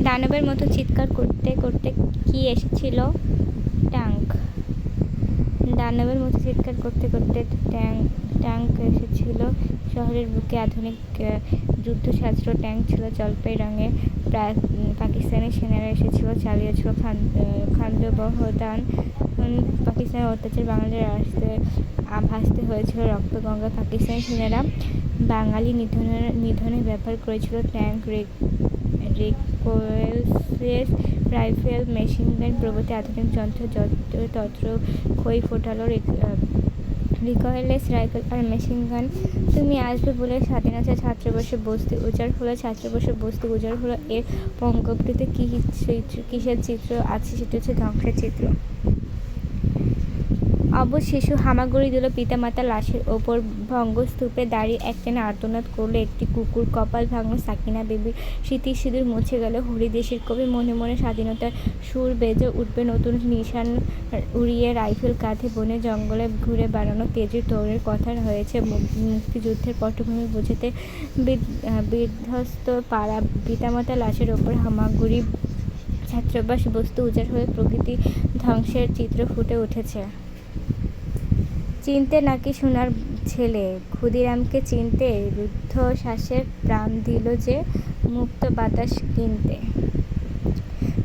দানবের মতো চিৎকার করতে করতে কি এসেছিল? ট্যাঙ্ক। দানবের মতো চিৎকার করতে করতে ট্যাঙ্ক এসেছিল শহরের বুকে। আধুনিক যুদ্ধশাস্ত্র ট্যাঙ্ক ছিল জলপাই রঙে। পাকিস্তানি সেনারা এসেছিল, চালিয়েছিল খাদ্যবহদান। পাকিস্তানের অত্যাচার বাঙালির ভাসতে হয়েছিল রক্তগঙ্গা। পাকিস্তানি সেনারা বাঙালি নিধনের ব্যবহার করেছিল ট্যাঙ্ক, রিকোয়েললেস রাইফেল, মেশিনগান প্রভৃতি আধুনিক যন্ত্র তত্র খই ফোটালো রিকয়েললেস রাইফেল আর মেশিনগান। তুমি আসবে বলে স্বাধীনতা ছাত্রবর্ষে বস্তি উজাড় হলো। ছাত্রবর্ষে বস্তি উজাড় হলো। এর পঙ্কবৃত্তে কিসের চিত্র আছে? সেটা হচ্ছে ধ্বংসের চিত্র। অবুঝ শিশু হামাগুড়ি দিল পিতামাতার লাশের ওপর। ভঙ্গস্তূপে দাঁড়িয়ে একটানা আর্তনাদ করলো একটি কুকুর। কপাল ভাঙল সাকিনা বেবির। স্মৃতির সিঁদুর মুছে গেল হরিদেশের কবি। মনে মনে স্বাধীনতার সুর বেজে উঠবে নতুন নিশান উড়িয়ে। রাইফেল কাঁধে বনে জঙ্গলে ঘুরে বেড়ানো তেজির তরুণের কথা হয়েছে মুক্তিযুদ্ধের পটভূমি বোঝাতে। বিধ্বস্ত পাড়া পিতামাতার লাশের ওপর হামাগুড়ি। ছাত্রাবাস বস্তু উজাড় হয়ে প্রকৃতি ধ্বংসের চিত্র ফুটে উঠেছে। চিনতে নাকি সোনার ছেলে? ক্ষুদিরামকে চিনতে রুদ্ধশ্বাসের প্রাণ দিল যে মুক্ত বাতাস কিনতে।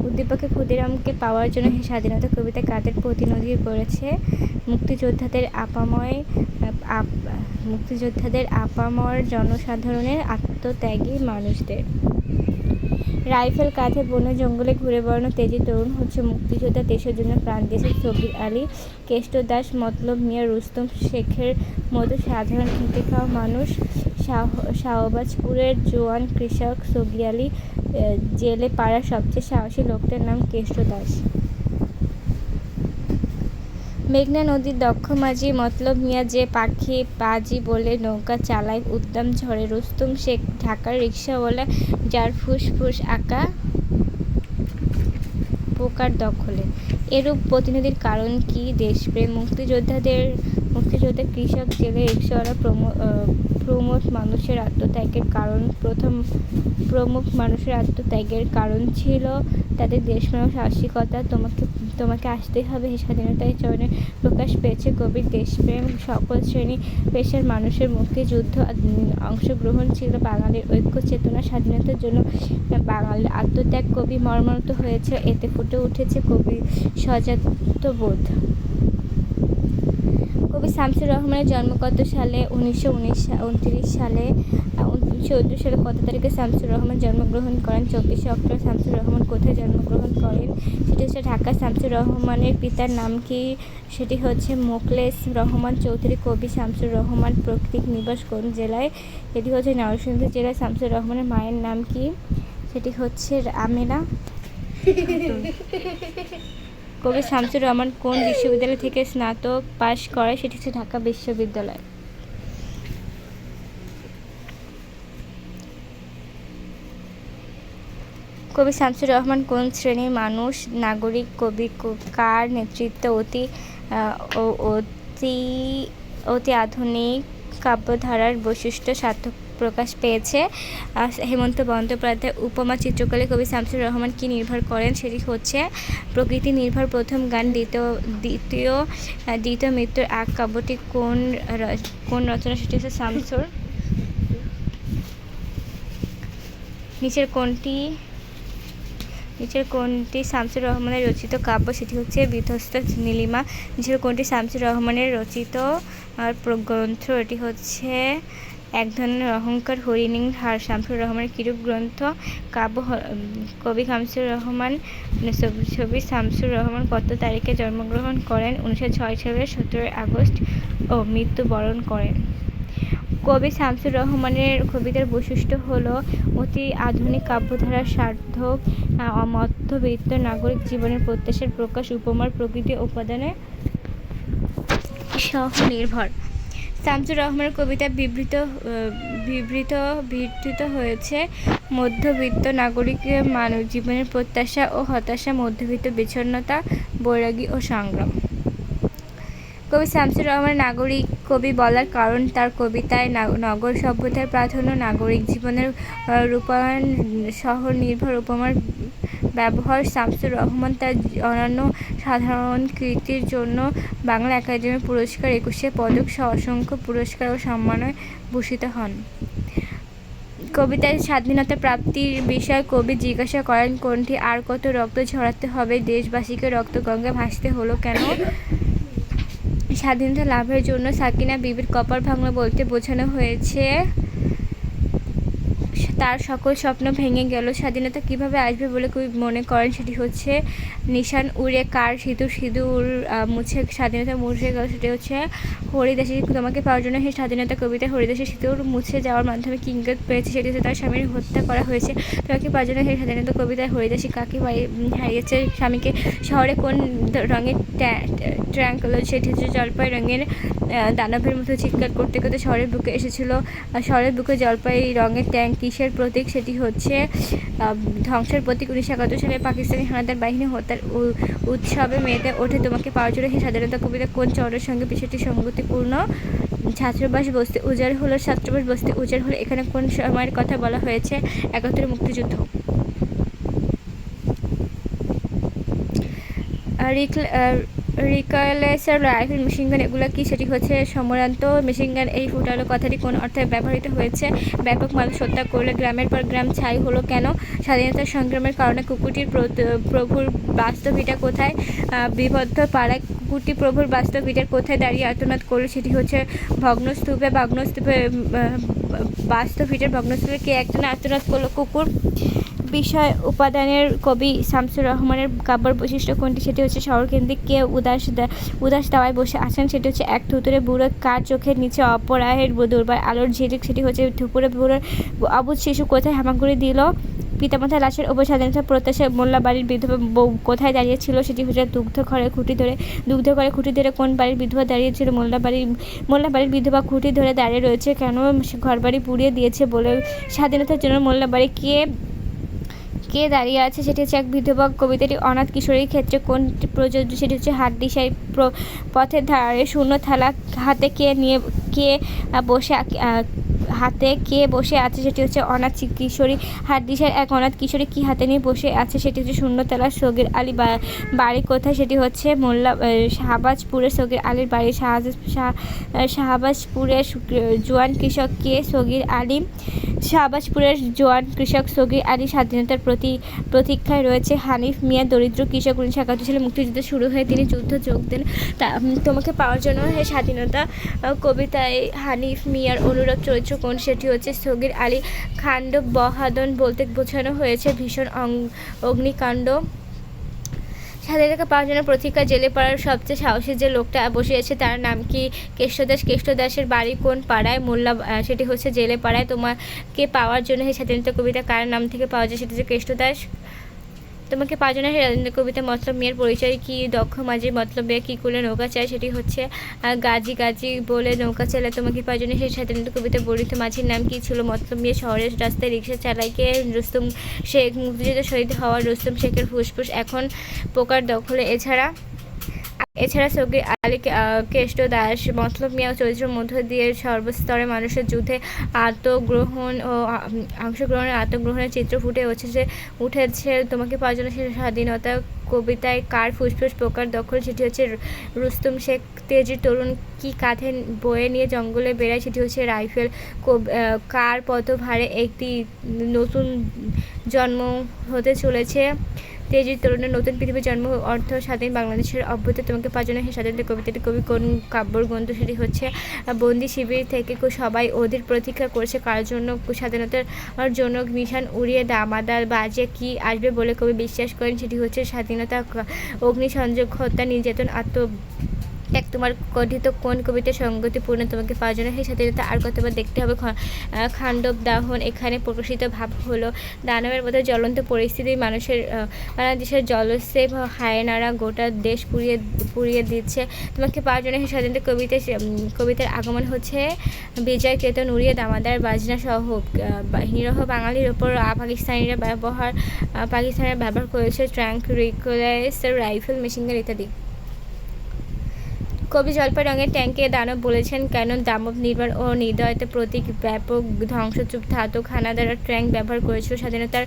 উদ্দীপকে ক্ষুদিরামকে পাওয়ার জন্য স্বাধীনতা কবিতা কাদের প্রতিনিধি করেছে? মুক্তিযোদ্ধাদের আপামর জনসাধারণের আত্মত্যাগী মানুষদের। রাইফেল কাঁধে বনে জঙ্গলে ঘুরে বেড়ানো তেজি তরুণ হচ্ছে মুক্তিযোদ্ধা। দেশের জন্য প্রাণ দিয়েছে সবির আলী, কেষ্ট দাস, মতলব মিয়া, রুস্তম শেখের মতো সাধারণ খেটে খাওয়া মানুষ। শাহবাজপুরের জোয়ান কৃষক সবির আলী। জেলে পাড়ার সবচেয়ে সাহসী লোকটার নাম কেষ্ট দাস। মেঘনা নদীর দক্ষ মাঝি মতলব মিয়া যে পাখি বাজি বলে নৌকা চালায় উদ্দাম ঝড়ে। রুস্তম শেখ ঢাকার রিকশাওয়ালা, যার ফুসফুস আঁকা পোকার দখলে। এরূপ প্রতিনিধির কারণ কি? দেশপ্রেম। মুক্তিযোদ্ধা, কৃষক, জেলে, রিকশাওয়ালা প্রমুখ মানুষের আত্মত্যাগের কারণ ছিল তাদের দেশপ্রেম ও সাহসিকতা। তোমাকে আসতেই হবে এই স্বাধীনতায় চরণে প্রকাশ পেয়েছে কবির দেশপ্রেম। সকল শ্রেণী পেশার মানুষের মুক্তিযুদ্ধ অংশগ্রহণ ছিল বাঙালির ঐক্য চেতনা। স্বাধীনতার জন্য বাঙালির আত্মত্যাগ কবি মর্মাহত হয়েছে। এতে ফুটে উঠেছে কবি সজাতবোধ। কবি শামসুর রহমানের জন্ম কত সালে? 1929 সালে। 1929 সালে কত তারিখে শামসুর রহমান জন্মগ্রহণ করেন? 24শে অক্টোবর। শামসুর রহমান কোথায় জন্মগ্রহণ করেন? সেটি হচ্ছে ঢাকা। শামসুর রহমানের পিতার নাম কি? সেটি হচ্ছে মোখলেস রহমান চৌধুরী। কবি শামসুর রহমান পৈতৃক নিবাস কোন জেলায়? সেটি হচ্ছে নরসিংদী জেলায়। শামসুর রহমানের মায়ের নাম কি? সেটি হচ্ছে আমেনা। কবি শামসুর রহমান কোন বিশ্ববিদ্যালয় থেকে স্নাতক পাশ করে? সেটি হচ্ছে ঢাকা বিশ্ববিদ্যালয়। কবি শামসুর রহমান কোন শ্রেণীর মানুষ? নাগরিক। কবি কার নেতৃত্বে অতি আধুনিক কাব্যধারার বৈশিষ্ট্য সার্থক প্রকাশ পেয়েছে? হেমন্ত বন্দ্যোপাধ্যায়। উপমা চিত্রকলে কবি শামসুর রহমান কি নির্ভর করেন? সেটি হচ্ছে প্রকৃতি নির্ভর। প্রথম গান। দ্বিতীয় মৃত্যুর আগ কাব্যটি কোন রচনা? সেটি হচ্ছে শামসুর। নিচের কোনটি শামসুর রহমানের রচিত কাব্য? সেটি হচ্ছে বিধ্বস্ত নীলিমা। নিচের কোনটি শামসুর রহমানের রচিত গ্রন্থ? এটি হচ্ছে এক ধরনের অহংকার, হরিণীর হার। শামসুর রহমানের কিরূপ গ্রন্থ কাব্য? কবি শামসুর রহমান কত তারিখে জন্মগ্রহণ করেন? 1906 সালের 17 আগস্ট ও মৃত্যুবরণ করেন। কবি শামসুর রহমানের কবিতার বৈশিষ্ট্য হলো অতি আধুনিক কাব্যধারার সার্থক মধ্যবিত্ত নাগরিক জীবনের প্রত্যাশার প্রকাশ, উপমার প্রকৃতি উপাদানে স্বনির্ভর। শামসুর রহমানের কবিতা বিবৃত হয়েছে মধ্যবিত্ত নাগরিকের মানব জীবনের প্রত্যাশা ও হতাশা, মধ্যবিত্ত বিষণ্ণতা, বৈরাগী ও সংগ্রাম। কবি শামসুর রহমানের নাগরিক কবি বলার কারণ তার কবিতায় নগর সভ্যতার প্রাধান্য, নাগরিক জীবনের রূপায়ণ, শহর নির্ভর উপমার ব্যবহার। শামসুর রহমান তার অনন্য সাধারণ কৃতির জন্য বাংলা একাডেমি পুরস্কার, 21 পদক সহ অসংখ্য পুরস্কার ও সম্মাননায় ভূষিত হন। কবিতায় স্বাধীনতা প্রাপ্তির বিষয় কবি জিজ্ঞাসা করেন, কোনটি আর কত রক্ত ঝরাতে হবে, দেশবাসীকে রক্ত গঙ্গায় ভাসতে হলো কেন? স্বাধীনতা লাভের জন্য সাকিনা বিবির কপাল ভাঙল বলতে বোঝানো হয়েছে তার সকল স্বপ্ন ভেঙে গেল। স্বাধীনতা কিভাবে আসবে বলে কবি মনে করেন সেটি হচ্ছে নিশান উড়ে কার সিঁদুর মুছে স্বাধীনতা মুছে গেল, সেটি হচ্ছে হরিদাসী তোমাকে পাওয়ার জন্য সেই স্বাধীনতা কবিতায় হরিদাসী সিঁদুর মুছে যাওয়ার মাধ্যমে কি ইঙ্গিত পেয়েছে সেটি হচ্ছে তার স্বামীর হত্যা করা হয়েছে। তোমাকে পাওয়ার জন্য সেই স্বাধীনতা কবিতায় হরিদাসী কাকে হারিয়েছে, স্বামীকে। শহরে কোন রঙের ট্যাঙ্ক সেটি হচ্ছে জলপাই রঙের। দানবের মতো চিৎকার করতে করতে শহরের বুকে এসেছিল, শহরের বুকে জলপাই রঙের ট্যাঙ্ক কিসের প্রতীক, সেটি হচ্ছে ধ্বংসের প্রতীক। 1971 সালে পাকিস্তানি হানাদার বাহিনী হত্যার উৎসবে মেয়েতে ওঠে তোমাকে পাওয়ার জন্য সেই স্বাধীনতা কবিতা কোন চরের সঙ্গে বিষয়টি সঙ্গতিপূর্ণ? ছাত্রাবাস বস্তি উজাড় হলো, ছাত্রাবাস বস্তি উজাড় হলো, এখানে কোন সময়ের কথা বলা হয়েছে? 71 মুক্তিযুদ্ধ। রিকয়েলেসর রাইফেল মেশিনগান এগুলো কি, সেটি হচ্ছে সমরান্ত মেশিনগান। এই ফুটালো কথাটি কোন অর্থে ব্যবহৃত হয়েছে? ব্যাপক মানুষ হত্যা করলে গ্রামের পর গ্রাম ছাই হলো কেন? স্বাধীনতা সংগ্রামের কারণে কুকুরটির প্রভুর বাস্তব ভিটা কোথায়? বিবদ্ধ পাড়ায় কুকুরটি প্রভুর বাস্তব ভিটার কোথায় দাঁড়িয়ে আর্তনাদ করলো, সেটি হচ্ছে ভগ্নস্তূপে। বাস্তব ভিটার ভগ্নস্তূপে কে একজন আর্তনাদ করলো? কুকুর। বিষয় উপাদানের কবি শামসুর রহমানের কাব্যের বৈশিষ্ট্য কোনটি, সেটি হচ্ছে শহরকেন্দ্রিক। কে উদাস দাওয়ায় বসে আছেন, সেটি হচ্ছে এক থুতুরে বুড়ো। কার চোখের নিচে অপরাহের দুর্বার আলোর ঝিলিক, সেটি হচ্ছে থুপুরে বুড়োর। অবুধ শিশু কোথায় হামাগুড়ি দিল? পিতামাতার লাশের ওপর স্বাধীনতা প্রত্যাশায় মোল্লা বাড়ির বিধবা বউ কোথায় দাঁড়িয়েছিল, সেটি হচ্ছে দুগ্ধ ঘরে খুঁটি ধরে কোন বাড়ির বিধবা দাঁড়িয়েছিল? মোল্লা বাড়ির বিধবা খুঁটি ধরে দাঁড়িয়ে রয়েছে কেন? ঘরবাড়ি পুড়িয়ে দিয়েছে বলে। স্বাধীনতার জন্য মোল্লা বাড়ি কে দাঁড়িয়ে আছে, সেটি হচ্ছে এক বিধবা। কবিতাটি অনাথ কিশোরীর ক্ষেত্রে কোনটি প্রযোজ্য, সেটি হচ্ছে হাটদিশাই। পথের ধারে শূন্য থালা হাতে কে বসে আছে, সেটি হচ্ছে অনাথ কিশোরী। হাটদিশার এক অনাথ কিশোরী কি হাতে নিয়ে বসে আছে, সেটি হচ্ছে শূন্যতলা। সগীর আলী বাড়ি কোথায়, সেটি হচ্ছে শাহবাজপুরের। সগীর আলীর বাড়ি শাহবাজপুরের। জোয়ান কৃষক কে? সগীর আলী। শাহবাজপুরের জোয়ান কৃষক সগীর আলী স্বাধীনতার প্রতীক্ষায় রয়েছে। হানিফ মিয়া দরিদ্র কৃষক। 1971 সালে মুক্তিযুদ্ধ শুরু হয়ে তিনি যুদ্ধ যোগ দেন তোমাকে পাওয়ার জন্য স্বাধীনতা কবিতায় হানিফ মিয়ার অনুরাগ চরিত্র কোন, সেটি হচ্ছে সগীর আলী। খান্ড বাহাদন বলতে বোঝানো হয়েছে ভীষণ অগ্নিকাণ্ড। স্বাধীনতা পাওয়ার জন্য প্রতীক্ষা জেলে পাড়ার সবচেয়ে সাহসী যে লোকটা বসে আছে তার নাম কি? কেষ্টদাস। কেষ্টদাসের বাড়ি কোন পাড়ায়? মোল্লা, সেটি হচ্ছে জেলে পাড়ায়। তোমাকে পাওয়ার জন্য সেই স্বাধীনতা কবিতা কার নাম থেকে পাওয়া যায়, সেটি হচ্ছে কেষ্টদাস। তোমাকে পাওয়ার জন্য সেই স্বাধীনতা কবিতা মতলব মিয়ার পরিচয় কি? দক্ষ মাঝি। মতলব মিয়া কী করলে নৌকা চায়, সেটি হচ্ছে গাজী বলে নৌকা চাইলে। তোমাকে পাওয়ার জন্য সেই স্বাধীনতা কবিতা বর্ণিত মাঝির নাম কি ছিল? মতলব মিয়া। শহরের রাস্তায় রিক্সা চালাইকে রুস্তম শেখ। মুক্তিযুদ্ধ শহীদ হওয়া রুস্তম শেখের ফুসফুস এখন পোকার দখলে। এছাড়া সগীর আলী কেষ্টদাস মতলব মিয়া চরিত্রের মধ্য দিয়ে সর্বস্তরের মানুষের যুদ্ধে আত্মগ্রহণের চিত্র ফুটে উঠেছে। তোমাকে পাওয়ার জন্য সেই স্বাধীনতা কবিতায় কার ফুসফুস পোকার দখল, সেটি হচ্ছে রুস্তম শেখ। তেজির তরুণ কি কাঁধে বয়ে নিয়ে জঙ্গলে বেড়ায়, সেটি হচ্ছে রাইফেল। কার পথভারে একটি নতুন জন্ম হতে চলেছে? তেজির তরুণের নতুন পৃথিবীর জন্ম অর্থ স্বাধীন বাংলাদেশের অভ্যুদয়। তোমাকে পাওয়ার জন্য সেই স্বাধীনতা কবিতাটি কবি কোন কাব্যর গ্রন্থ, সেটি হচ্ছে বন্দি শিবির থেকে সবাই অধীর প্রতীক্ষা করছে কার জন্য? স্বাধীনতার জন্য নিশান উড়িয়ে দামাদার বাজে কি আসবে বলে কবি বিশ্বাস করেন, সেটি হচ্ছে স্বাধীনতা। অগ্নিসংযোগ, হত্যা, নির্যাতন, ত্যাগ তোমার কথিত কোন কবিতা সঙ্গতিপূর্ণ? তোমাকে পাওয়ার জন্য সেই স্বাধীনতা আর কতবার দেখতে হবে? খান্ডব দাহন। এখানে প্রকাশিত ভাব হলো দানবের মতো জ্বলন্ত পরিস্থিতি। বাংলাদেশের জলসেব হায়নারা গোটা দেশ পুড়িয়ে দিচ্ছে। তোমাকে পাওয়ার জন্য সেই স্বাধীনতা কবিতার আগমন হচ্ছে বিজয় কেতন উড়িয়ে দামাদার বাজনা সহ নিরহ বাঙালির ওপর পাকিস্তানিরা ব্যবহার করেছে ট্যাঙ্ক, রিকয়েলেসর রাইফেল, মেশিনগান ইত্যাদি। কবি জলপাই রঙের ট্যাঙ্কে দানব বলেছেন কেন দানব নির্মাণ ও নির্দয়তার প্রতীক ব্যাপক ধ্বংসযুগ ধাতব হানাদার ট্যাঙ্ক ব্যবহার করেছিল স্বাধীনতার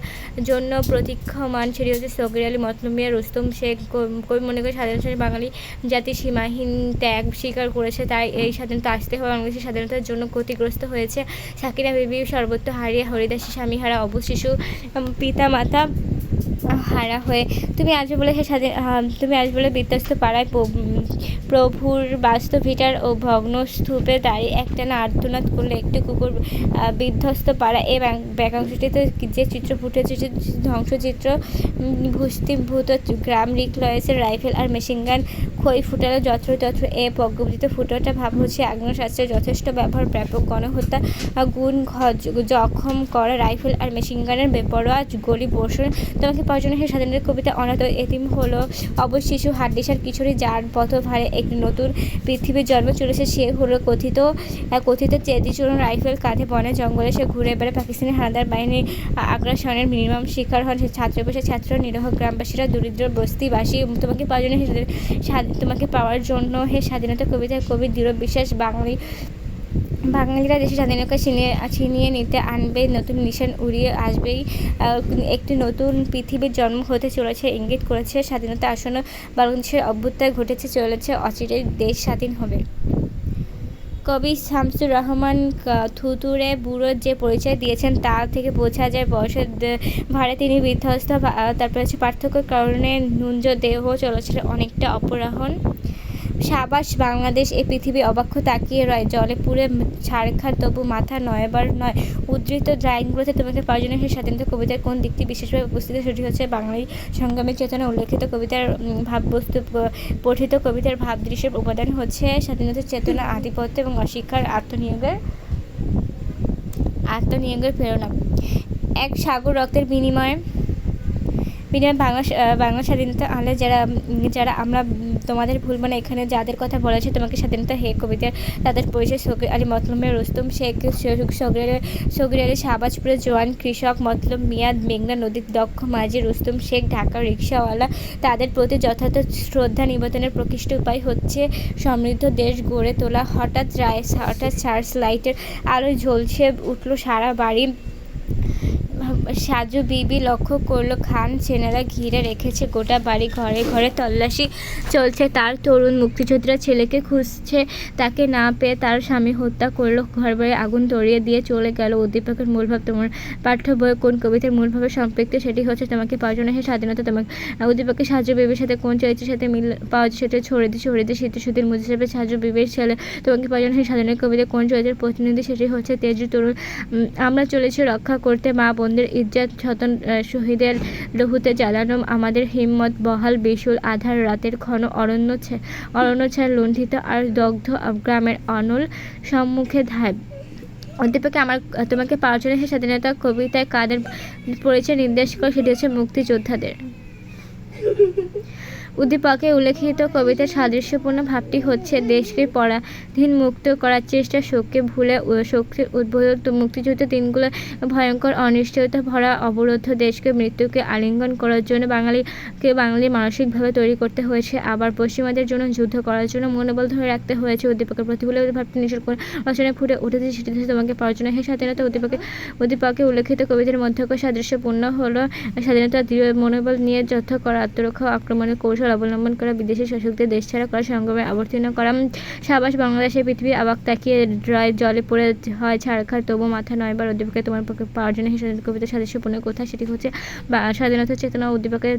জন্য প্রতীক্ষমান। সেটি হচ্ছে সগির আলী, মতলব মিয়া, রুস্তম শেখ। কবি মনে করে স্বাধীনতা বাঙালি জাতি সীমাহীন ত্যাগ স্বীকার করেছে, তাই এই স্বাধীনতা আসতে হবে। বাংলাদেশের স্বাধীনতার জন্য ক্ষতিগ্রস্ত হয়েছে সাকিনা বিবি, সর্বত্র হারিয়ে হরিদাসী স্বামীহারা অবুঝ শিশু, পিতা মাতা হারা হয়ে। তুমি আজ বলে বিধ্বস্ত পাড়ায় প্রভুর বাস্তব ভিটার ও ভগ্ন স্তূপে দাঁড়িয়ে একটানা আর্তনাদ করলে একটি কুকুর। বিধ্বস্ত পাড়া এ বাক্যাংশটিতে যে চিত্র ফুটেছে ধ্বংসচিত্র। ভূত গ্রাম, রিকলয়েসের রাইফেল আর মেশিনগান খই ফুটালো যত্রতত্র। এ প্রজ্ঞাপৃত ফুটোটা ভাব হচ্ছে আগ্নেয়াস্ত্রের যথেষ্ট ব্যবহার, ব্যাপক গণহত্যা, গুণ জখম করা রাইফেল আর মেশিনগানের বেপরোয়া গলি বর্ষণ। তোমাকে পর্যটন হে স্বাধীনতার কবিতা অনাথ এতিম হলো অবশ শিশু, হাড্ডিসার কিশোরী, যার পথভারে একটি নতুন পৃথিবীর জন্ম চলেছে। সে হলো কথিত চেদিচরণ রাইফেল কাঁধে, বনে জঙ্গলে সে ঘুরে বেড়ায়। পাকিস্তানি হানাদার বাহিনীর আগ্রাসনের নির্মম শিকার হন ছাত্র, নিরহ গ্রামবাসীরা, দরিদ্র বস্তিবাসী। তোমাকে পাওয়ার জন্য হে স্বাধীনতা কবিতায় কবির দৃঢ় বিশ্বাস বাঙালিরা দেশের স্বাধীনতা ছিনিয়ে নিতে আনবে, নতুন নিশান উড়িয়ে আসবেই। একটি নতুন পৃথিবীর জন্ম হতে চলেছে ইঙ্গিত করেছে স্বাধীনতা আসন্ন। বাংলাদেশের অভ্যুত্থান ঘটেছে চলেছে, অচিরেই দেশ স্বাধীন হবে। কবি শামসুর রহমান থুতুরে বুড়ো যে পরিচয় দিয়েছেন তা থেকে বোঝা যায় বয়সের ভারে তিনি বিধ্বস্ত। তারপরে হচ্ছে পার্থক্যের কারণে নুঞ্জ দেহ চলচ্চিত্রে অনেকটা অপরাহন। সাবাস বাংলাদেশ, এ পৃথিবী অবাক্ষ তাকিয়ে রয়, জলে পুড়ে ছারখার তবু মাথা নয়বার নয়। উদ্ধৃত লাইনগুলোতে তোমাকে পাওয়ার সেই স্বাধীনতা কবিতার কোন দিকটি বিশেষভাবে উপস্থিত? সেটি হচ্ছে বাঙালি সংগ্রামের চেতনা উল্লেখিত কবিতার ভাববস্তু। পঠিত কবিতার ভাবদৃশ্যের উপাদান হচ্ছে স্বাধীনতার চেতনা, আধিপত্য এবং অশিক্ষার আত্মনিয়োগের প্রেরণা। এক সাগর রক্তের বিনিময়ে বাংলা স্বাধীনতা আনলে যারা আমরা তোমাদের ভুলব না। এখানে যাদের কথা বলা হয়েছে তোমাকে স্বাধীনতা হে কবিতার তাদের পরিচয়: সগির আলী, মতলব মিয়া, রুস্তম শেখ। সগির আলী শাহবাজপুরের জওয়ান কৃষক, মতলব মিয়া মেঘনা নদীর দক্ষ মাঝি, রুস্তম শেখ ঢাকার রিকশাওয়ালা। তাদের প্রতি যথার্থ শ্রদ্ধা নিবেদনের প্রকৃষ্ট উপায় হচ্ছে সমৃদ্ধ দেশ গড়ে তোলা। হঠাৎ সার্চ লাইটের আলোয় ঝলসে উঠল সারা বাড়ি। সাজু বিবি লক্ষ্য করলো খান সেনারা ঘিরে রেখেছে গোটা বাড়ি, ঘরে ঘরে তল্লাশি চলছে। তার তরুণ মুক্তিযোদ্ধারা ছেলেকে খুঁজছে, তাকে না পেয়ে তার স্বামী হত্যা করলো, ঘরবাড়ি আগুন ধরিয়ে দিয়ে চলে গেল। উদ্দীপকের মূলভাব তোমার পাঠ্য বইয়ে কোন কবিতার মূলভাবে সম্পৃক্ত? সেটি হচ্ছে তোমাকে পাওয়ার জন্য হে স্বাধীনতা। তোমাকে উদ্দীপকের সাজু বিবির সাথে কোন চরিত্রের সাথে মিল পাওয়া যায়? সেটা ছড়িতে স্মৃতিসুধীর মুজিবের সাজু বিবির ছেলে। তোমাকে পাওয়ার জন্য হে স্বাধীনতা কবিতা কোন চরিত্রের প্রতিনিধি? সেটি হচ্ছে তেজু তরুণ। আমরা চলেছি রক্ষা করতে মা বোনদের ইজ্জত, শহীদের লহুতে জ্বালানো আমাদের হিম্মত, বহাল বিশুল আধার রাতের ঘন অরণ্য ছায় লুণ্ঠিত আর দগ্ধ গ্রামের অনল সম্মুখে ধায়। অধ্যাপকে তোমাকে পাওয়ার জন্য হে স্বাধীনতা কবিতায় কাদের পরিচয় নির্দেশ করে? সেটি হচ্ছে মুক্তিযোদ্ধাদের। উদ্দীপকে উল্লেখিত কবিতার সাদৃশ্যপূর্ণ ভাবটি হচ্ছে দেশকে পরাধীন মুক্ত করার চেষ্টা, শোককে ভুলে শক্তির উদ্বোধ। মুক্তিযুদ্ধ দিনগুলো ভয়ঙ্কর অনিশ্চয়তা ভরা, অবরুদ্ধ দেশকে মৃত্যুকে আলিঙ্গন করার জন্য বাঙালি মানসিকভাবে তৈরি করতে হয়েছে, আবার পশ্চিমাদের জন্য যুদ্ধ করার জন্য মনোবল ধরে রাখতে হয়েছে। উদ্দীপকের প্রতিকূল ভাবটি নিশ্চয় করে রচনায় ফুটে উঠেছে, সেটি তোমাকে পাওয়ার জন্য হে স্বাধীনতা। উদ্দীপকে উল্লেখিত কবিতার মধ্যে সাদৃশ্যপূর্ণ হলো স্বাধীনতা দৃঢ় মনোবল নিয়ে যুদ্ধ করা, আত্মরক্ষা, আক্রমণের কৌশল অবলম্বন করা, বিদেশি শাসকদের দেশ ছাড়া করা, সংগ্রামে অবতীর্ণ করা। সাবাস বাংলাদেশের পৃথিবী আবাক তাকিয়ে রয়, জলে পড়ে হয় ছারখার তবু মাথা নয়বার। উদ্দীপকে তোমার পক্ষে পাওয়ার জন্য স্বাধীনতা কবিতা সাদৃশ্যপূর্ণ কোথায়? সেটি হচ্ছে স্বাধীনতার চেতনা। উদ্দীপকের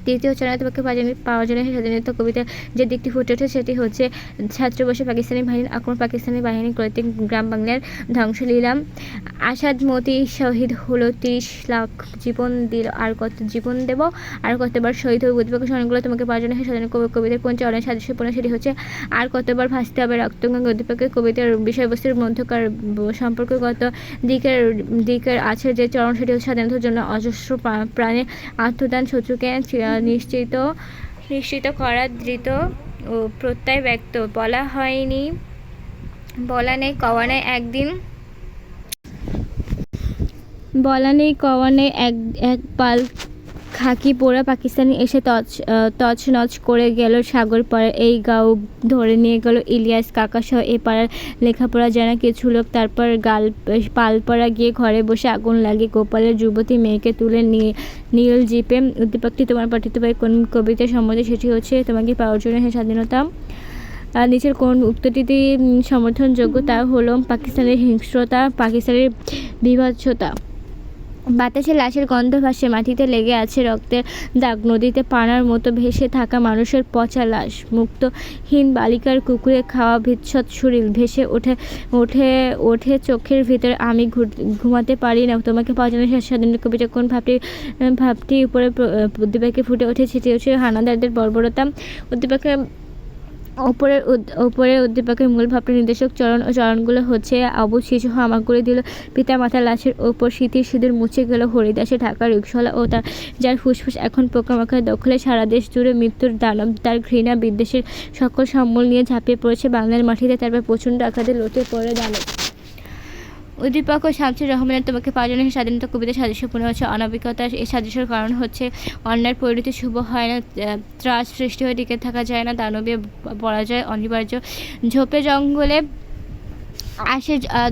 তৃতীয় চরণে তোমাকে পাওয়ার জন্য স্বাধীনতা কবিতা যে দিকটি ফুটে ওঠে সেটি হচ্ছে ছাত্রবর্ষে পাকিস্তানি বাহিনীর আক্রমণ, পাকিস্তানি বাহিনী কর্তৃক গ্রাম বাংলার ধ্বংসলীলা। আসাদ মতি শহীদ হলো, 30 লাখ জীবন দিল, আর কত জীবন দেব, আর কতবার শহীদ হবে। উদ্দীপকের স্মরণগুলো তোমাকে পাওয়ার জন্য স্বাধীনতা কবিতার কোন চরণে সাদৃশ্যপূর্ণ? সেটি হচ্ছে আর কতবার ভাসতে হবে রক্তগঙ্গা। উদ্দীপকের কবিতার বিষয়বস্তুর মধ্যকার সম্পর্কগত দিকের আছে যে চরণ, সেটি হচ্ছে স্বাধীনতার জন্য অজস্র প্রাণে আত্মদান, শত্রুকে নিশ্চিত করা, ধৃত ও প্রত্যয় ব্যক্ত। বলা নেই কওয়া নেই এক পাল খাকি পোড়া পাকিস্তানি এসে তছনছ করে গেল সাগর পাড়ার এই গাঁও, ধরে নিয়ে গেল ইলিয়াস কাকা সহ এ পাড়ার লেখাপড়া জানা কিছু লোক। তারপর পালপাড়া গিয়ে ঘরে বসে আগুন লাগিয়ে গোপালের যুবতী মেয়েকে তুলে নীল জিপে। উদ্দীপকটি তোমার পঠিত বই কোন কবিতা সম্বন্ধে, সেটি হচ্ছে তোমাকে পাওয়ার জন্য স্বাধীনতা। নিচের কোন উক্তিটি সমর্থনযোগ্য? তা হলো পাকিস্তানের হিংস্রতা, পাকিস্তানের বীভৎসতা। বাতাসে লাশের গন্ধ ভাসে, মাটিতে লেগে আছে রক্তের দাগ, নদীতে পানার মতো ভেসে থাকা মানুষের পচা লাশ, মুক্তহীন বালিকার কুকুরে খাওয়া বিচ্ছদ শরীর ভেসে ওঠে চোখের ভিতরে। আমি ঘুমাতে পারি না, তোমাকে পাওয়া যায় না স্বাধীনতা। কবিতা কোন ভাবটি উপরে উদ্দীপকে ফুটে ওঠে? সেটি হচ্ছে হানাদারদের বর্বরতা। উদ্দীপকে উপরের উদ্দীপকের মূল ভাবটি নির্দেশক চরণগুলো হচ্ছে: অবুঝ শিশু হামাগুড়ি দিল পিতা মাতার লাশের ওপর, স্মৃতির সিঁদুর মুছে গেল হরিদাসে ঢাকা রিকশাওয়ালা ও তার যার ফুসফুস এখন পোকামাকড়ের দখলে। সারা দেশ জুড়ে মৃত্যুর দানব তার ঘৃণা বিদ্বেষের সকল সম্বল নিয়ে ঝাঁপিয়ে পড়েছে বাংলার মাটিতে, তারপর প্রচণ্ড আঘাতে লটে পড়ে দানব। উদ্দীপক ও শামসুর রহমানের তোমাকে পাওয়া যায় না স্বাধীনতা কবিতা সাদৃশ্যপূর্ণ হচ্ছে অনাবিকতা। এই সাদৃশ্যের কারণ হচ্ছে অন্যায়ের পরিণতি শুভ হয় না, ত্রাস সৃষ্টি হয়ে টিকে থাকা যায় না, দানবীয় পরাজয় অনিবার্য। ঝোপে জঙ্গলে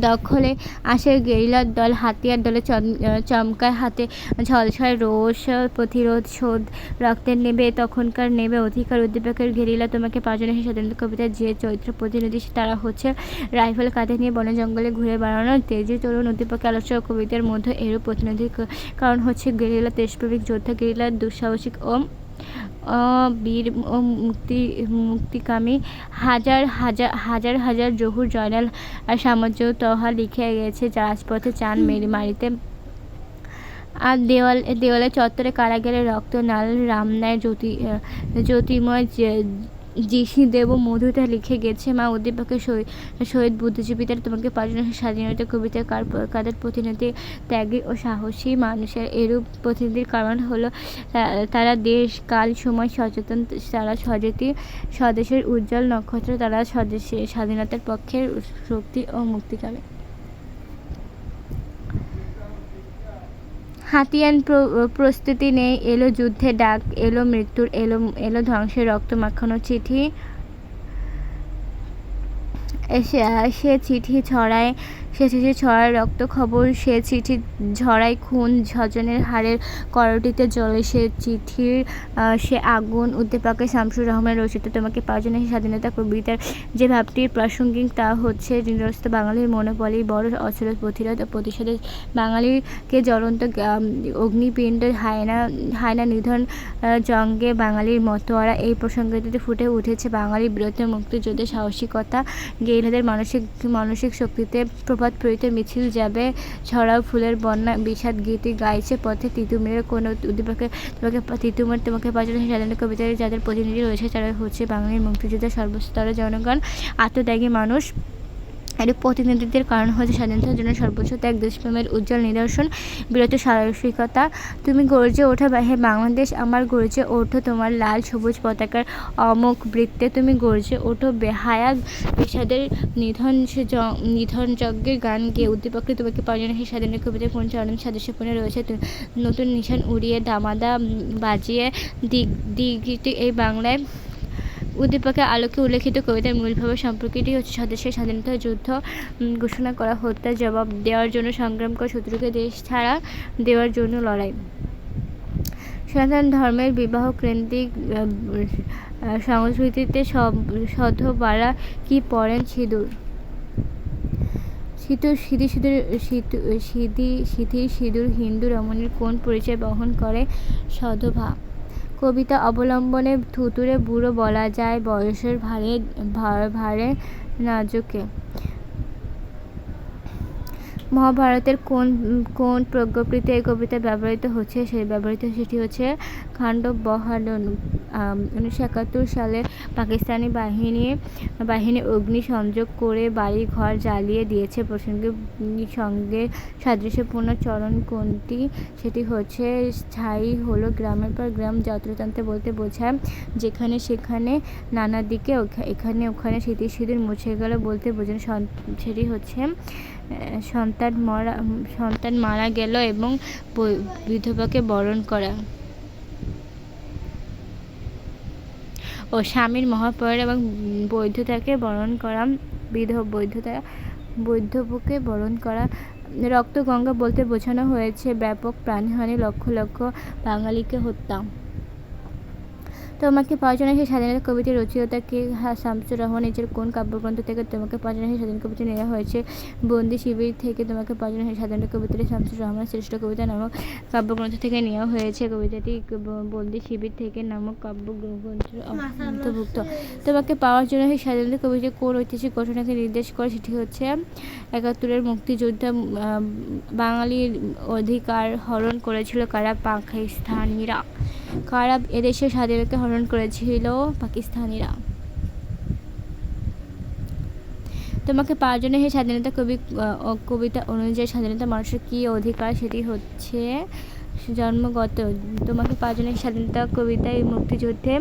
দখলে আসে গেরিলার দল, হাতিয়ার দলে চমকায় হাতে ঝলসায় রোষ, প্রতিরোধ শোধ রক্তের নেবে, তখনকার নেবে অধিকার। উদ্দীপকের গেরিলা তোমাকে পাওয়া যায় না স্বাধীনতা কবিতার যে চরিত্র প্রতিনিধি তারা হচ্ছে রাইফেল কাঁধে নিয়ে বনে জঙ্গলে ঘুরে বেড়ানো তেজি তরুণ। উদ্দীপকের আলোচ্য কবিতার মধ্যে এরূপ প্রতিনিধির কারণ হচ্ছে গেরিলা দেশপ্রেমিক যোদ্ধা, গেরিলার দুঃসাহসিক ও বীর ও মুক্তিকামী। হাজার হাজার জহুর জয়নাল আর সাম্রাজ্য তহা লিখে গেছে রাজপথে চান মারিতে। আর দেওয়ালে চত্বরে কারাগারে রক্ত নাল রামনায় জ্যোতিময় জিসি দেব মধুতা লিখে গেছে মা। উদ্দীপকের শহীদ বুদ্ধিজীবীদের তোমাকে পাওয়া যায় না স্বাধীনতা কবিতা কাদের প্রতিনিধি? ত্যাগী ও সাহসী মানুষের। এরূপ প্রতিনিধির কারণ হলো তারা দেশ কাল সময় সচেতন, তারা স্বদেশের উজ্জ্বল নক্ষত্র, তারা স্বাধীনতার পক্ষের শক্তি ও মুক্তিকামী। হাতিয়ান প্রস্তুতি নেই, এলো যুদ্ধের ডাক, এলো মৃত্যুর, এলো ধ্বংসের রক্ত মাখানো চিঠি। সে চিঠি ছড়ায় রক্ত খবর, সে চিঠি ঝরায় খুন, স্বজনের হাড়ের করটিতে জ্বলে সে চিঠির সে আগুন। উদ্দীপকে শামসুর রহমান রচিত তোমাকে পাওয়া যায় না স্বাধীনতা কবিতার যে ভাবটির প্রাসঙ্গিক তা হচ্ছে নিরস্ত বাঙালির মনোবলই বড় অচল, প্রতিরোধ ও প্রতিশোধে বাঙালিকে জ্বলন্ত অগ্নিপিণ্ড, হায়না নিধন জঙ্গে বাঙালির মতোয়ারা। এই প্রসঙ্গটিতে ফুটে উঠেছে বাঙালির বীরত্ব, মুক্তিযুদ্ধের সাহসিকতা। গেরিলাদের মানসিক শক্তিতে প্রভাত প্রীত মিছিল যাবে, ছড়াও ফুলের বন্যা, বিষাদ গীতি গাইছে পথে তিতুমিরের কোন। উদ্দীপকে তিতুমির তোমাকে পাওয়া যায় স্বাধীনতা কবিতার যাদের প্রতিনিধি রয়েছে তারা হচ্ছে বাঙালির মুক্তিযুদ্ধের সর্বস্তরের জনগণ, আত্মত্যাগী মানুষ। এরূপ প্রতিনিধিত্বের কারণ হচ্ছে স্বাধীনতার জন্য সর্বোচ্চ ত্যাগ, দেশপ্রেমের উজ্জ্বল নিদর্শন, বীরত্ব সাহসিকতা। তুমি গর্জে ওঠো হে বাংলাদেশ আমার, গর্জে ওঠো তোমার লাল সবুজ পতাকার অমোঘ বৃত্তে। তুমি গর্জে ওঠো বেহায়া বিষাদের নিধন যজ্ঞের গান গেয়ে। উদ্দীপকটি তোমাকে পাওয়া যায় না স্বাধীনতা কবিতার কোন চরণ সাদৃশ্যপূর্ণ রয়েছে? নতুন নিশান উড়িয়ে দামাদা বাজিয়ে দিগটি এই বাংলায়। উদ্দীপকের আলোকে উল্লেখিত কবিতার মূলভাবে সম্পর্কটি হচ্ছে স্বদেশের স্বাধীনতা যুদ্ধ ঘোষণা করা, হত্যার জবাব দেওয়ার জন্য সংগ্রাম করা, শত্রুকে দেশ ছাড়া দেওয়ার জন্য লড়াই। সনাতন ধর্মের বিবাহ কেন্দ্রিক সংস্কৃতিতে সধবারা কি পরেন সিঁদুর? সিঁদুর হিন্দু রমণীর কোন পরিচয় বহন করে? সধবা। কবিতা অবলম্বনে থুতুরে বুড়ো বলা যায় বয়সের ভারে নাজুকে। মহাভারতের কোন প্রজ্ঞাপৃতে এই কবিতা ব্যবহৃত হচ্ছে? সেটি হচ্ছে খান্ডব বহাদুর। 1971 সালে পাকিস্তানি বাহিনী অগ্নি সংযোগ করে বাড়ি ঘর জ্বালিয়ে দিয়েছে। প্রসঙ্গের সঙ্গে সাদৃশ্যপূর্ণ চরণ কোনটি? সেটি হচ্ছে স্থায়ী হলো গ্রামের পর গ্রাম, যত্রতন্ত্র বলতে বোঝায় যেখানে সেখানে নানা দিকে এখানে ওখানে সিঁদুর মুছে গেল বলতে বোঝায়। সেটি হচ্ছে সন্তান মারা গেল এবং বিধবাকে বরণ করা। ও স্বামীর মহাপ্রয়াণ এবং বৈধতাকে বরণ করা বৈধব্যকে বরণ করা। রক্তগঙ্গা বলতে বোঝানো হয়েছে ব্যাপক প্রাণহানি, লক্ষ লক্ষ বাঙালিকে হত্যা। তোমাকে পাওয়ার জন্য সেই স্বাধীনতা কবিতার রচয়িতাকে শামসুর রহমান নিজের কোন কাব্যগ্রন্থ থেকে তোমাকে পাওয়ার জন্য সেই স্বাধীন কবিতা নেওয়া হয়েছে? বন্দি শিবির থেকে তোমাকে পাওয়ার জন্য সেই স্বাধীনতা কবিতাটি শামসুর রহমান শ্রেষ্ঠ কবিতা নামক কাব্যগ্রন্থ থেকে নেওয়া হয়েছে। কবিতাটি বন্দি শিবির থেকে নামক কাব্যগ্রন্থের অন্তর্ভুক্ত। তোমাকে পাওয়ার জন্য সেই স্বাধীনতা কবিতা কোন ঐতিহাসিক ঘটনাকে নির্দেশ করে? সেটি হচ্ছে ৭১-এর মুক্তিযুদ্ধে বাঙালির অধিকার হরণ করেছিল কারা? পাকিস্তানিরা। কারা এদেশের স্বাধীনতা হরণ করেছিল? পাকিস্তানিরা। তোমাকে পাওয়ার জন্য সেই স্বাধীনতা কবিতা অনুযায়ী স্বাধীনতা মানুষের কী অধিকার? সেটি হচ্ছে জন্মগত। তোমাকে পাওয়ার জন্য স্বাধীনতা কবিতায় মুক্তিযুদ্ধে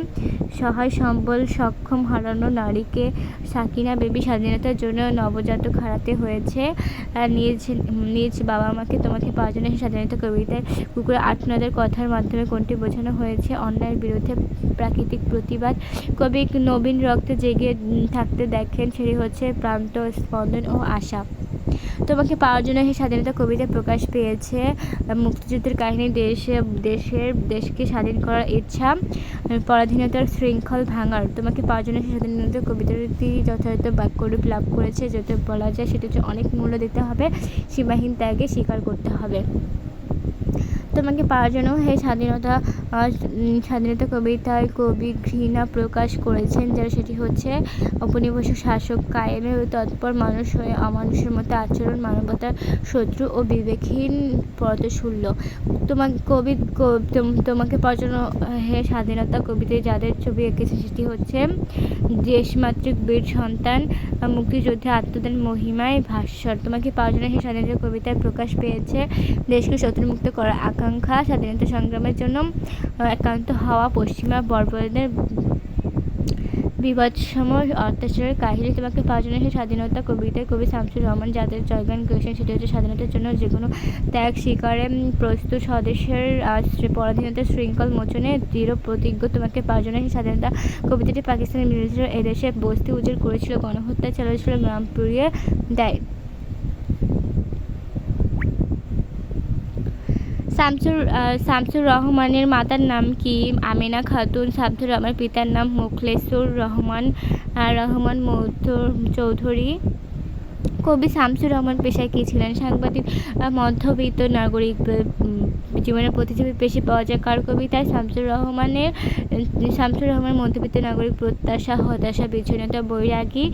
সহায় সম্বল সক্ষম হারানো নারীকে সাকিনা বেবি স্বাধীনতার জন্য নবজাতক হারাতে হয়েছে নিজ বাবা মাকে। তোমাকে পাওয়ার জন্য সেই স্বাধীনতা কবিতায় কুকুরের আর্তনাদের কথার মাধ্যমে কোনটি বোঝানো হয়েছে? অন্যায়ের বিরুদ্ধে প্রাকৃতিক প্রতিবাদ। কবি নবীন রক্তে জেগে থাকতে দেখেন, সেটি হচ্ছে প্রান্ত, স্পন্দন ও আশা। তোমাকে পাওয়ার জন্য সেই স্বাধীনতা কবিতা প্রকাশ পেয়েছে মুক্তিযুদ্ধের কাহিনী, দেশকে স্বাধীন করার ইচ্ছা, পরাধীনতার শৃঙ্খল ভাঙার। তোমাকে পাওয়ার জন্য সেই স্বাধীনতা কবিতাটি যথাযথ বাক্যরূপ লাভ করেছে। যাতে বলা যায় সেটি হচ্ছে অনেক মূল্য দিতে হবে, সীমাহীন ত্যাগে স্বীকার করতে হবে। তোমাকে পাওয়ার জন্য সেই স্বাধীনতা কবিতায় কবি ঘৃণা প্রকাশ করেছেন, যারা সেটি হচ্ছে ঔপনিবেশিক শাসক কায়েমে তৎপর মানুষ হয়ে অমানুষের মতো আচরণ, মানবতার শত্রু ও বিবেকহীন পথশূন্য। তোমাকে পাওয়ার জন্য স্বাধীনতা কবিতায় যাদের ছবি এঁকেছে সেটি হচ্ছে দেশমাতৃক বীর সন্তান, মুক্তিযুদ্ধে আত্মদান মহিমায় ভাস্বর। তোমাকে পাওয়ার জন্য সেই স্বাধীনতা কবিতায় প্রকাশ পেয়েছে দেশকে শত্রুমুক্ত করার আকাঙ্ক্ষা, স্বাধীনতা সংগ্রামের জন্য একান্ত হওয়া পশ্চিমা বর্বরদের বিভৎসম অত্যাচারের কাহিনী। তোমাকে পাওয়ার জন্য সেই স্বাধীনতা কবিতায় কবি শামসুর রহমান যাদের জয়গান করেছেন সেটি হচ্ছে স্বাধীনতার জন্য যে কোনো ত্যাগ স্বীকারে প্রস্তুত, স্বদেশের পরাধীনতার শৃঙ্খল মোচনে দৃঢ় প্রতিজ্ঞ। তোমাকে পাওয়ার জন্য সেই স্বাধীনতা কবিতাটি পাকিস্তানের বিরোধীরা এদেশে বস্তি উজাড় করেছিল, গণহত্যা চালিয়েছিল, গ্রাম পুড়িয়ে দেয়। শামসুর রহমানের মাতার নাম কি? আমেনা খাতুন। শামসুর রহমানের পিতার নাম মোখলেসুর রহমান চৌধুরী। কবি শামসুর রহমান পেশায় কী ছিলেন? সাংবাদিক। মধ্যবিত্ত নাগরিক জীবনের প্রতিচ্ছবি বেশি পাওয়া যায় কার কবিতায়? শামসুর রহমানের মধ্যবিত্ত নাগরিক, প্রত্যাশা, হতাশা, বিচ্ছিন্নতা, বৈরাগী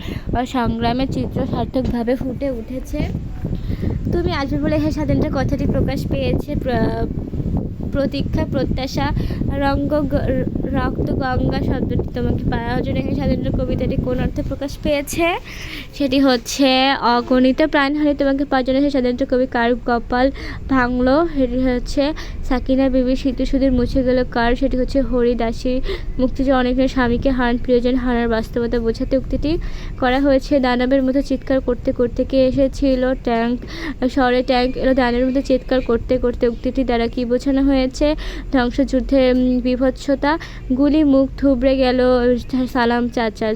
সংগ্রামের চিত্র সার্থকভাবে ফুটে উঠেছে। তুমি আসবে বলে হ্যাঁ স্বাধীনতার কথাটি প্রকাশ পেয়েছে প্রতীক্ষা, প্রত্যাশা, রক্তগঙ্গা শব্দটি তোমাকে পাওয়ার জন্য স্বাধীনতা কবিতাটি কোন অর্থে প্রকাশ পেয়েছে? সেটি হচ্ছে অগণিত প্রাণহানি। তোমাকে পাওয়ার জন্য সেই স্বাধীনতা কবি কার কপাল ভাঙলো? সেটি হচ্ছে সাকিনা বিবির। স্মৃতিসুধীর মুছে গেল কার? সেটি হচ্ছে হরিদাসী। মুক্তিযুদ্ধে অনেকের স্বামীকে হারান, প্রিয়জন হারার বাস্তবতা বোঝাতে উক্তিটি করা হয়েছে। দানবের মতো চিৎকার করতে করতে কে এসেছিল? শহরে ট্যাঙ্ক এলো দানের মতো চিৎকার করতে করতে। উক্তিটি দ্বারা কি বোঝানো হয়েছে? ধ্বংসযুদ্ধে বিভৎসতা। গুলি মুখ থুবড়ে গেল সালাম চাচা,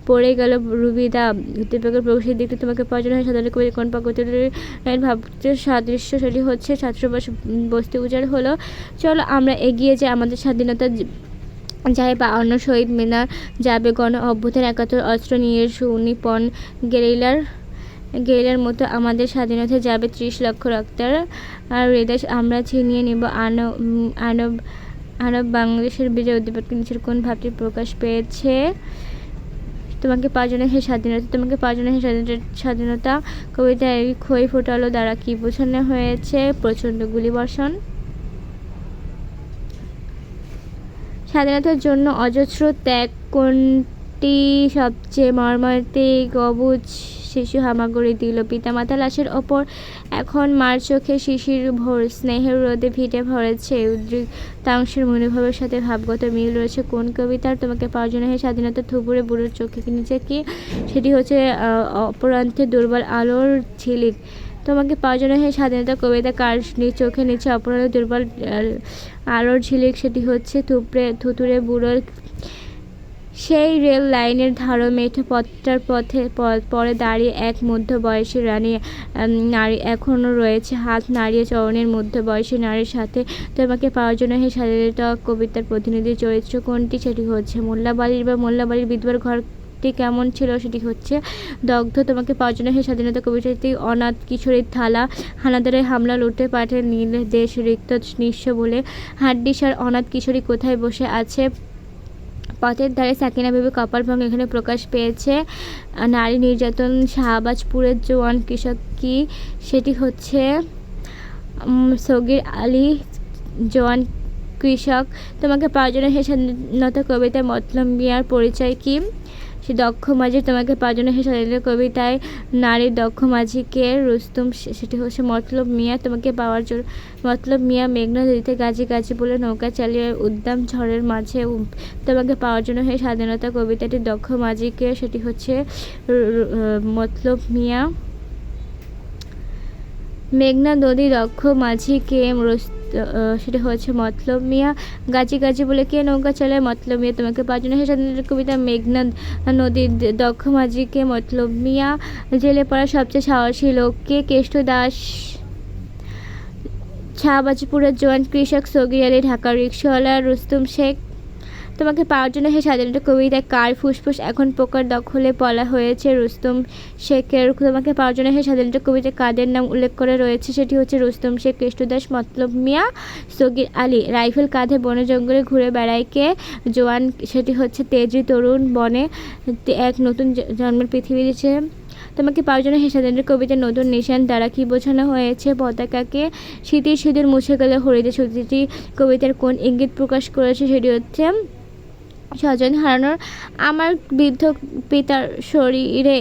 পড়ে গেল রুবিদা। উদ্দীপকের প্রবেশের দিকটি তোমাকে পাওয়ার জন্য সাধারণ কবি কোন পাকতির ভাবতে সাদৃশ্য? সেটি হচ্ছে ছাত্রবাস বস্তি উজাড় হলো। চলো আমরা এগিয়ে যাই, আমাদের স্বাধীনতা যাই বা অন্য শহীদ মিনার যাবে, গণ অভ্যুত্থান ৭১ অস্ত্র নিয়ে সুনিপন গেরিলার মতো আমাদের স্বাধীনতা যাবে ৩০ লক্ষ রক্তের হৃদয় আমরা ছিনিয়ে নিব আনব বাংলাদেশের বিজয়। উদ্দীপককে নিচের কোন ভাবটি প্রকাশ পেয়েছে? তোমাকে পাওয়ার জন্য সেই স্বাধীনতা। তোমাকে পাওয়ার জন্য সেই স্বাধীনতা কবিতায় খই ফোটালো দ্বারা কি বোঝানো হয়েছে? প্রচণ্ড গুলিবর্ষণ। স্বাধীনতার জন্য অজস্র ত্যাগ কোনটি সবচেয়ে মর্মান্তিক? অবুঝ শিশু হামাগুড়ি দিল পিতামাতা লাশের ওপর, এখন মার চোখে শিশির ভোর, স্নেহের রোদে ভিটে ভরেছে। উদ্রিক্তাংশের মনোভাবের সাথে ভাবগত মিল রয়েছে কোন কবিতার? তোমাকে পাওয়ার জন্য সেই স্বাধীনতা থুবুরে বুড়োর চোখে নিচে কি? সেটি হচ্ছে অপরান্তে দুর্বল আলোর ঝিলিক। তোমাকে পাওয়ার জন্য সেই স্বাধীনতা কবিতা কার চোখে নিচে অপরান্তে দুর্বল আলোর ঝিলিক? সেটি হচ্ছে থুতুরে বুড়োর। সেই রেল লাইনের ধারো মেঠো পথটার পরে দাঁড়িয়ে এক মধ্যবয়সী নারী এখনও রয়েছে হাত নাড়িয়ে চরণের মধ্যবয়সী নারীর সাথে। তোমাকে পাওয়ার জন্য হে স্বাধীনতা কবিতার প্রতিনিধি চরিত্র কোনটি? সেটি হচ্ছে মোল্লাবাড়ির বিধবার ঘরটি কেমন ছিল? সেটি হচ্ছে দগ্ধ। তোমাকে পাওয়ার জন্য হে স্বাধীনতা কবিতাটি অনাথ কিশোরীর থালা। হানাদারের হামলা লুটে পাঠে নীল দেশ রিক্ত নিঃস্ব বলে হাড্ডিসার অনাথ কিশোরী কোথায় বসে আছে? পথের ধারে সাকিনা বিবি কপাল ভাঙ এখানে প্রকাশ পেয়েছে। নারী নির্যাতন শাহবাজপুরের জোয়ান কৃষক কি? সেটি হচ্ছে সগির আলী জোয়ান কৃষক। তোমাকে পাওয়ার জন্য হে স্বাধীনতা কবিতায় মতলব মিয়ার পরিচয় কি? সে দক্ষ মাঝি। তোমাকে পাওয়ার জন্য হে স্বাধীনতা কবিতায় নারীর দক্ষ মাঝিকে রুস্তুম সেটি হচ্ছে মতলব মিয়া। তোমাকে পাওয়ার জন্য মতলব মিয়া মেঘনা নদীতে গাজি গাজি বলে নৌকা চালিয়ে উদ্দাম ঝড়ের মাঝে। তোমাকে পাওয়ার জন্য হে স্বাধীনতা কবিতাটি দক্ষ মাঝিকে সেটি হচ্ছে মতলব মিয়া। মেঘনা নদী দক্ষ মাঝি কে? সেটা হচ্ছে মতলব মিয়া। গাজি গাজি বলে কে নৌকা চালায়? মতলব মিয়া। তোমাকে পাওয়ার জন্য হে স্বাধীনতা কবিতা মেঘনা নদীর দক্ষ মাঝি কে? মতলব মিয়া। জেলে পড়া সবচেয়ে সাহসী লোক কে? কেষ্ট দাস। শাহবাজপুরের জোয়ান কৃষক সগির আলী। ঢাকার রিকশাওয়ালা রুস্তুম শেখ। তোমাকে পাওয়ার জন্য হে স্বাধীনতা কবিতা কার ফুসফুস এখন পোকার দখলে বলা হয়েছে? রুস্তুম শেখের। তোমাকে পাওয়ার জন্য হে স্বাধীনতা কবিতা কাদের নাম উল্লেখ করে রয়েছে? সেটি হচ্ছে রুস্তুম শেখ, কৃষ্ণদাস, মতলব মিয়া, সগির আলী। রাইফেল কাঁধে বনে জঙ্গলে ঘুরে বেড়ায় কে? জোয়ান। সেটি হচ্ছে তেজি তরুণ বনে এক নতুন জন্মের পৃথিবী দিচ্ছে। তোমাকে পাওয়ার জন্য হে স্বাধীনতা কবিতার নতুন নিশান দ্বারা কি বোঝানো হয়েছে? পতাকাকে। স্মৃতির সিঁদুর মুছে গেলে হরিদে সুতিটি কবিতার কোন ইঙ্গিত প্রকাশ করেছে? সেটি হচ্ছে স্বজন হারানোর। আমার বৃদ্ধ পিতার শরীরে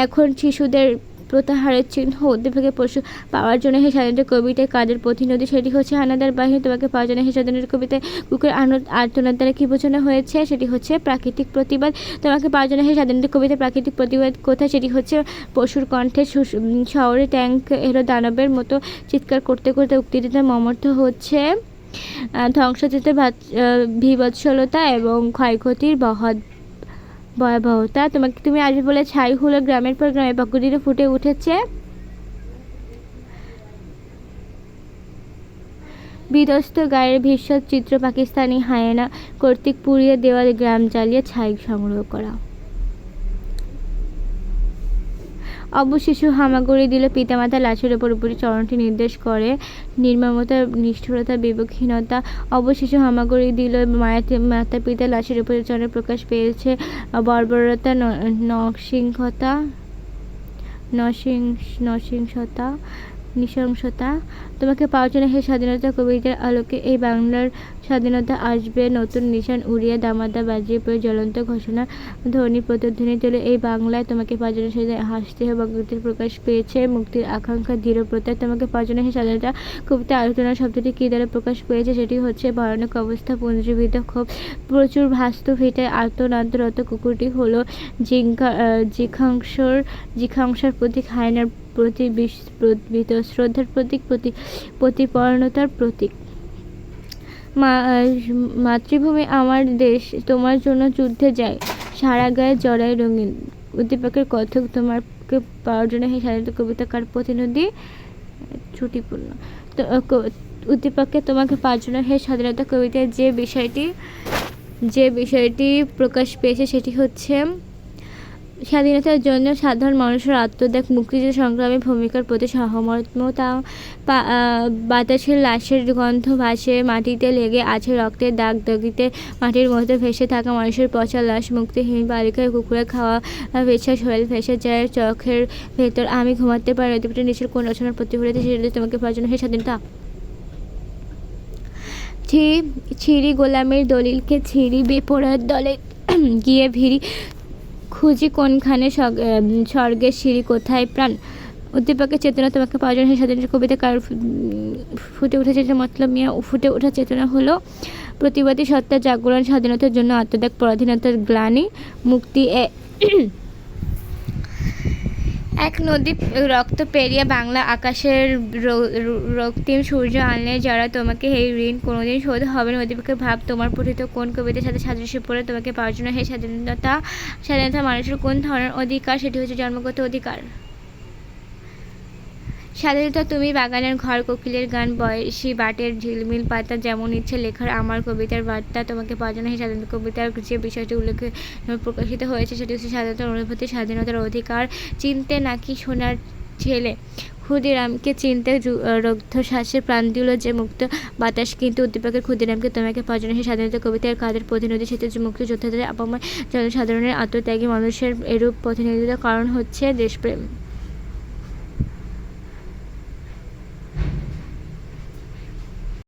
এখন শিশুদের প্রত্যাহারের চিহ্ন। উদ্দীপকে পশু পাওয়ার জন্য হে স্বাধীনতা কবিতায় কাদের প্রতিনিধি? সেটি হচ্ছে হানাদার বাহিনী। তোমাকে পাওয়ার জন্য হে স্বাধীনতা কবিতায় কুকুর আর্তনাদ দ্বারা কি বোঝানো হয়েছে? সেটি হচ্ছে প্রাকৃতিক প্রতিবাদ। তোমাকে পাওয়ার জন্য হে স্বাধীনতা কবিতায় প্রাকৃতিক প্রতিবাদ কোথায়? সেটি হচ্ছে পশুর কণ্ঠে। শহরে ট্যাঙ্ক এলো দানবের মতো চিৎকার করতে করতে উক্তি দিতে মমর্থ হচ্ছে ধ্বংসচিত্রের বীভৎসলতা এবং ক্ষয়ক্ষতির ভয়াবহতা। তুমি আসবে বলে ছাই হলো গ্রামের পর গ্রামে প্রকৃতিতে ফুটে উঠেছে বিধ্বস্ত গায়ের ভীষণ চিত্র। পাকিস্তানি হায়েনা কর্তৃক পুড়িয়ে দেওয়া গ্রাম জ্বালিয়ে ছাই সংগ্রহ করা। অবশিশু হামাগুড়ি দিল পিতামাতা লাশের ওপর উপরি চরণটি নির্দেশ করে নির্মমতা, নিষ্ঠুরতা, বিবেকহীনতা। অবশিশু হামাগুড়ি দিল মাতা পিতা লাশের উপরি চরণে প্রকাশ পেয়েছে বর্বরতা, নৃশংসতা। তোমাকে পাওয়ার জন্য হে স্বাধীনতা কবিতার আলোকে এই বাংলার স্বাধীনতা আসবে নতুন নিশান উড়িয়ে দামাদা বাজিয়ে পড়ে জ্বলন্ত ঘোষণা ধ্বনি প্রতিধ্বনি তোলে এই বাংলায়। তোমাকে পাওয়ার জন্য সে হাসতে বক্তৃতার প্রকাশ পেয়েছে মুক্তির আকাঙ্ক্ষা দৃঢ় প্রত্যয়। তোমাকে পাওয়ার জন্য হে স্বাধীনতা কবিতা আলোচনা শব্দটি কী দ্বারা প্রকাশ পেয়েছে? সেটি হচ্ছে ভয়ানক অবস্থা, পুঞ্জীবিত ক্ষোভ, প্রচুর ভাস্তু ফিটে আর্তনাদরত কুকুরটি হলো জিঘাংসার প্রতীক, হায়নার প্রতি শ্রদ্ধার প্রতীক, প্রতিপন্নতার প্রতীক। মাতৃভূমি আমার দেশ তোমার জন্য যুদ্ধে যায়, সারা গায়ে জড়ায় রঙিন। উদ্দীপকের কথক। তোমাকে পাওয়ার জন্য হে স্বাধীনতা কবিতা কার প্রতিনিধি? ত্রুটিপূর্ণ। তো উদ্দীপকে তোমাকে পাওয়ার জন্য হে স্বাধীনতা কবিতায় যে বিষয়টি প্রকাশ পেয়েছে সেটি হচ্ছে স্বাধীনতার জন্য সাধারণ মানুষের আত্মত্যাগ, মুক্তিযুদ্ধ সংগ্রামে ভূমিকার প্রতি সহমর্মিতা। বাতাসের লাশের গন্ধ ভাসে, মাটিতে লেগে আছে রক্তের দাগ দাগিতে মাটির মধ্যে ভেসে থাকা মানুষের পচা লাশ, মুক্তিহীন বালিকায় কুকুরে খাওয়া ভেসা শরীর ভেসে যায় চোখের ভেতর। আমি ঘুমাতে পারি অতিপটে নিচের কোন রচনার প্রতিফলিত? সেটা তোমাকে পাওয়ার জন্য হে স্বাধীনতা। ছিঁড়ি গোলামের দলিলকে ছিঁড়ি বেপরার দলে গিয়ে ভিড়ি খুঁজি কোনখানে স্বর্গের সিঁড়ি কোথায় প্রাণ। উদ্দীপকের চেতনা। তোমাকে পাওয়ার জন্য স্বাধীনতা কবিতা কার ফুটে উঠেছে? মতলব মিয়া। ফুটে ওঠা চেতনা হলো প্রতিবাদী সত্তার জাগরণ, স্বাধীনতার জন্য আত্মত্যাগ, পরাধীনতার গ্লানি, মুক্তি। এক নদী রক্ত পেরিয়ে বাংলা আকাশের রক্তিম সূর্য আনলে যারা তোমাকে এই ঋণ কোনোদিন শোধ হবে না। অধিপক্ষে ভাব তোমার পঠিত কোন কবিতার সাথে সাদৃশ্য পড়ে তোমাকে পাওয়ার জন্য। হে স্বাধীনতা, স্বাধীনতা মানুষের কোন ধরনের অধিকার? সেটি হচ্ছে জন্মগত অধিকার। স্বাধীনতা তুমি বাগানের ঘর, কোকিলের গান, বয়সী বাটের ঝিলমিল পাতা, যেমন ইচ্ছে লেখার আমার কবিতার বার্তা তোমাকে পাওয়া যায় না। সেই স্বাধীনতা কবিতার যে বিষয়টি উল্লেখ প্রকাশিত হয়েছে সেটি হচ্ছে স্বাধীনতার অনুভূতি, স্বাধীনতার অধিকার। চিনতে নাকি সোনার ছেলে ক্ষুদিরামকে চিনতে রুদ্ধশ্বাসে প্রাণ দিল যে মুক্ত বাতাস, কিন্তু উদ্দীপকের ক্ষুদিরামকে তোমাকে পাওয়া যায় না। সেই স্বাধীনতা কবিতার কাদের প্রতিনিধি? সেটি হচ্ছে মুক্তি যোদ্ধাদের, আপামর জনসাধারণের, আত্মত্যাগী মানুষের এরূপ প্রতিনিধিত্ব। কারণ হচ্ছে দেশপ্রেম।